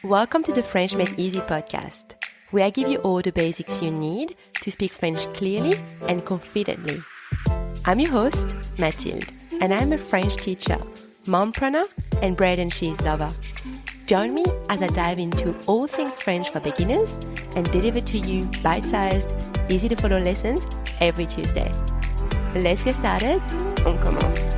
Welcome to the French Made Easy podcast, where I give you all the basics you need to speak French clearly and confidently. I'm your host, Mathilde, and I'm a French teacher, mompreneur, and bread and cheese lover. Join me as I dive into all things French for beginners and deliver to you bite-sized, easy-to-follow lessons every Tuesday. Let's get started. On commence.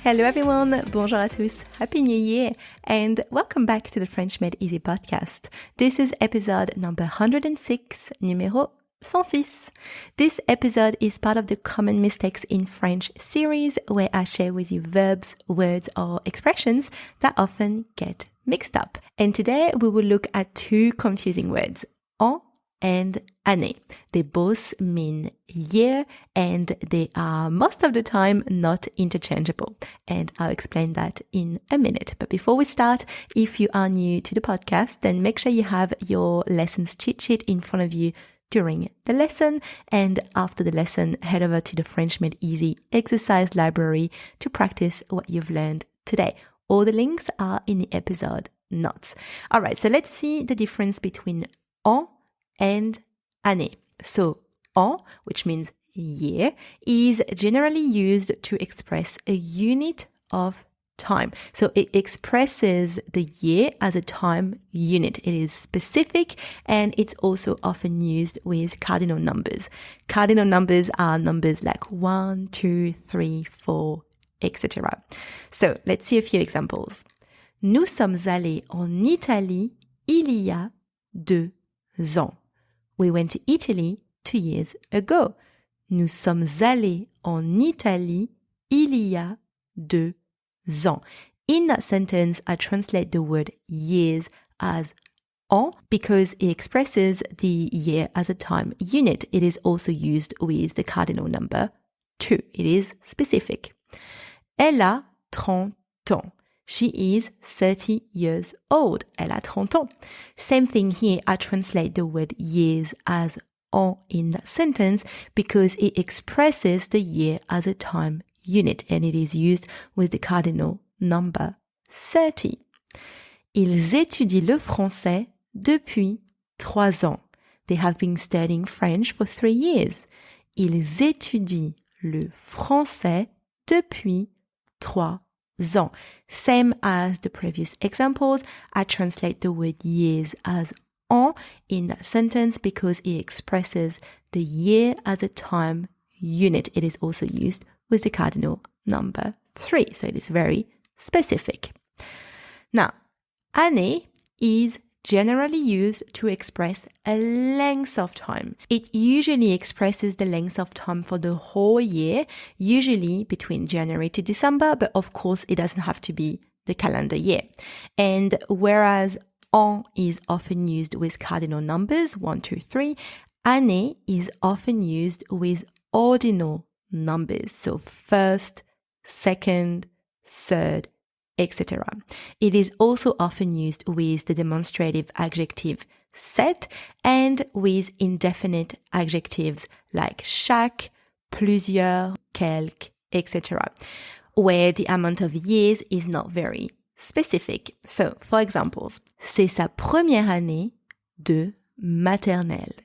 Hello everyone, bonjour à tous, Happy New Year, and welcome back to the French Made Easy podcast. This is episode number 106, numéro 106. This episode is part of the Common Mistakes in French series where I share with you verbs, words, or expressions that often get mixed up. And today we will look at two confusing words, en and année. They both mean year and they are most of the time not interchangeable. And I'll explain that in a minute. But before we start, if you are new to the podcast, then make sure you have your lessons cheat sheet in front of you during the lesson. And after the lesson, head over to the French Made Easy exercise library to practice what you've learned today. All the links are in the episode notes. All right, so let's see the difference between en and année. So, en, which means year, is generally used to express a unit of time. So it expresses the year as a time unit. It is specific and it's also often used with cardinal numbers. Cardinal numbers are numbers like 1, 2, 3, 4, etc. So let's see a few examples. Nous sommes allés en Italie il y a 2 ans. We went to Italy 2 years ago. Nous sommes allés en Italie il y a 2 ans. In that sentence, I translate the word years as en because it expresses the year as a time unit. It is also used with the cardinal number 2. It is specific. Elle a 30 ans. She is 30 years old. Elle a 30 ans. Same thing here. I translate the word years as en in that sentence because it expresses the year as a time unit and it is used with the cardinal number 30. Ils étudient le français depuis 3 ans. They have been studying French for 3 years. Ils étudient le français depuis 3 ans. Same as the previous examples, I translate the word years as en in that sentence because it expresses the year as a time unit. It is also used with the cardinal number 3, so it is very specific. Now, année is generally used to express a length of time. It usually expresses the length of time for the whole year, usually between January to December, but of course it doesn't have to be the calendar year. And whereas en is often used with cardinal numbers, 1, 2, 3, année is often used with ordinal numbers, so first, second, third, etc. It is also often used with the demonstrative adjective set and with indefinite adjectives like chaque, plusieurs, quelques, etc., where the amount of years is not very specific. So, for examples, c'est sa première année de maternelle.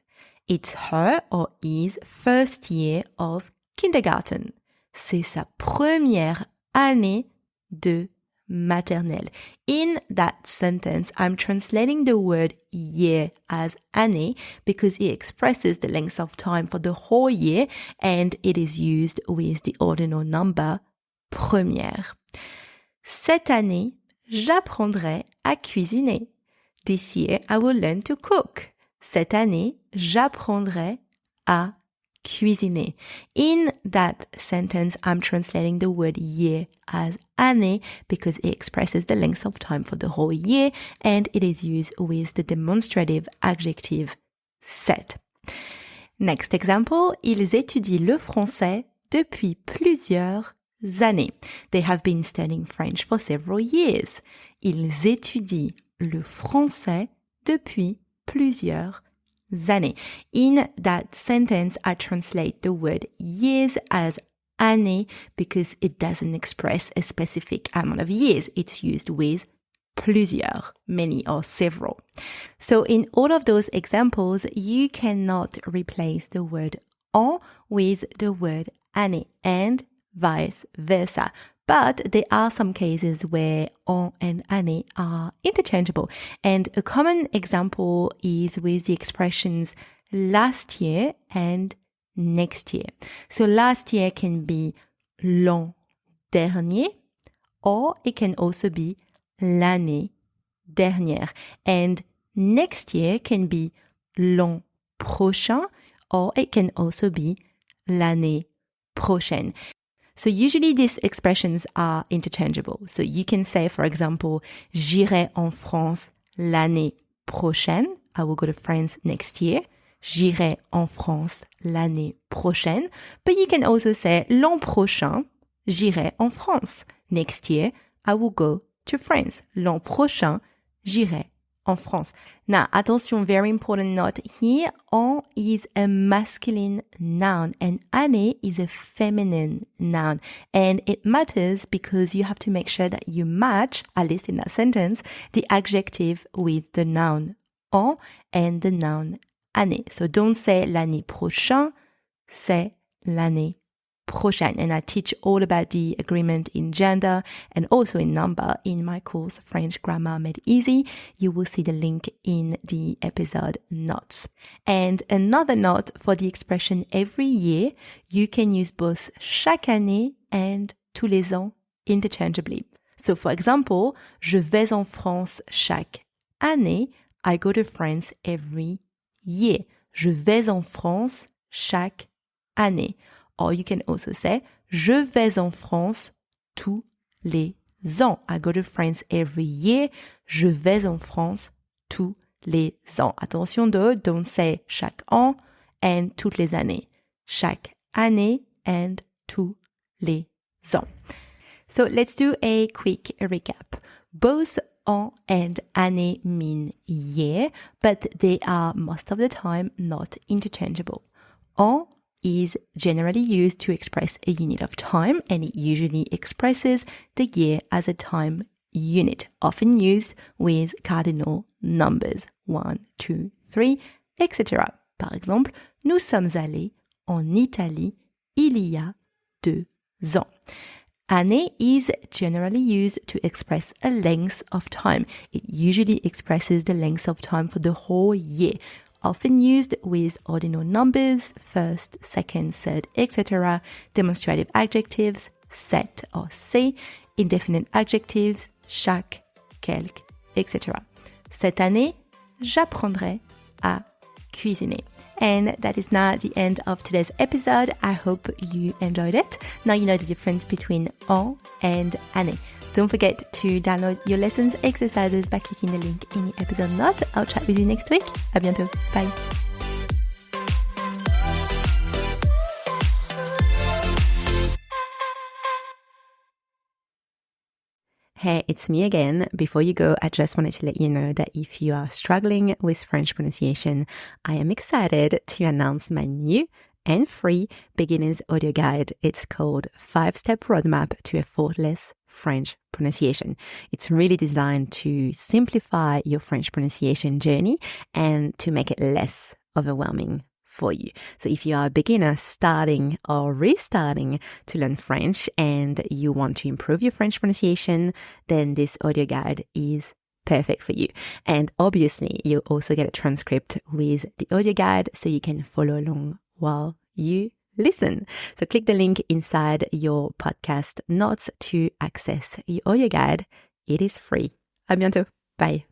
It's her or his first year of kindergarten. C'est sa première année de maternelle. In that sentence, I'm translating the word year as année because it expresses the length of time for the whole year and it is used with the ordinal number première. Cette année, j'apprendrai à cuisiner. This year, I will learn to cook. Cette année, j'apprendrai à cuisiner. In that sentence, I'm translating the word year as année because it expresses the length of time for the whole year and it is used with the demonstrative adjective set. Next example, ils étudient le français depuis plusieurs années. They have been studying French for several years. Ils étudient le français depuis plusieurs années. In that sentence, I translate the word years as année because it doesn't express a specific amount of years. It's used with plusieurs, many or several. So in all of those examples, you cannot replace the word en with the word année and vice versa. But there are some cases where en and année are interchangeable. And a common example is with the expressions last year and next year. So last year can be l'an dernier, or it can also be l'année dernière. And next year can be l'an prochain, or it can also be l'année prochaine. So usually these expressions are interchangeable. So you can say, for example, j'irai en France l'année prochaine. I will go to France next year. J'irai en France l'année prochaine. But you can also say l'an prochain, j'irai en France. Next year, I will go to France. L'an prochain, j'irai en France. Now, attention, very important note here. En is a masculine noun and année is a feminine noun. And it matters because you have to make sure that you match, at least in that sentence, the adjective with the noun en and the noun année. So don't say l'année prochain, say l'année prochaine. And I teach all about the agreement in gender and also in number in my course, French Grammar Made Easy. You will see the link in the episode notes. And another note for the expression every year, you can use both chaque année and tous les ans interchangeably. So for example, je vais en France chaque année. I go to France every year. Je vais en France chaque année. Or you can also say, je vais en France tous les ans. I go to France every year. Je vais en France tous les ans. Attention though, don't say chaque an and toutes les années. Chaque année and tous les ans. So let's do a quick recap. Both an and année mean year, but they are most of the time not interchangeable. An is generally used to express a unit of time, and it usually expresses the year as a time unit, often used with cardinal numbers 1, 2, 3, etc. Par exemple, nous sommes allés en Italie il y a 2 ans. Année is generally used to express a length of time. It usually expresses the length of time for the whole year, often used with ordinal numbers, first, second, third, etc., demonstrative adjectives, cette or c'est, indefinite adjectives, chaque, quelque, etc. Cette année, j'apprendrai à cuisiner. And that is now the end of today's episode. I hope you enjoyed it. Now you know the difference between en and année. Don't forget to download your lessons exercises by clicking the link in the episode note. I'll chat with you next week. À bientôt. Bye. Hey, it's me again. Before you go, I just wanted to let you know that if you are struggling with French pronunciation, I am excited to announce my new and free beginner's audio guide. It's called 5-Step Roadmap to Effortless French Pronunciation. It's really designed to simplify your French pronunciation journey and to make it less overwhelming for you. So if you are a beginner starting or restarting to learn French and you want to improve your French pronunciation, then this audio guide is perfect for you. And obviously, you'll also get a transcript with the audio guide so you can follow along while you listen. So click the link inside your podcast notes to access your audio guide. It is free. À bientôt. Bye.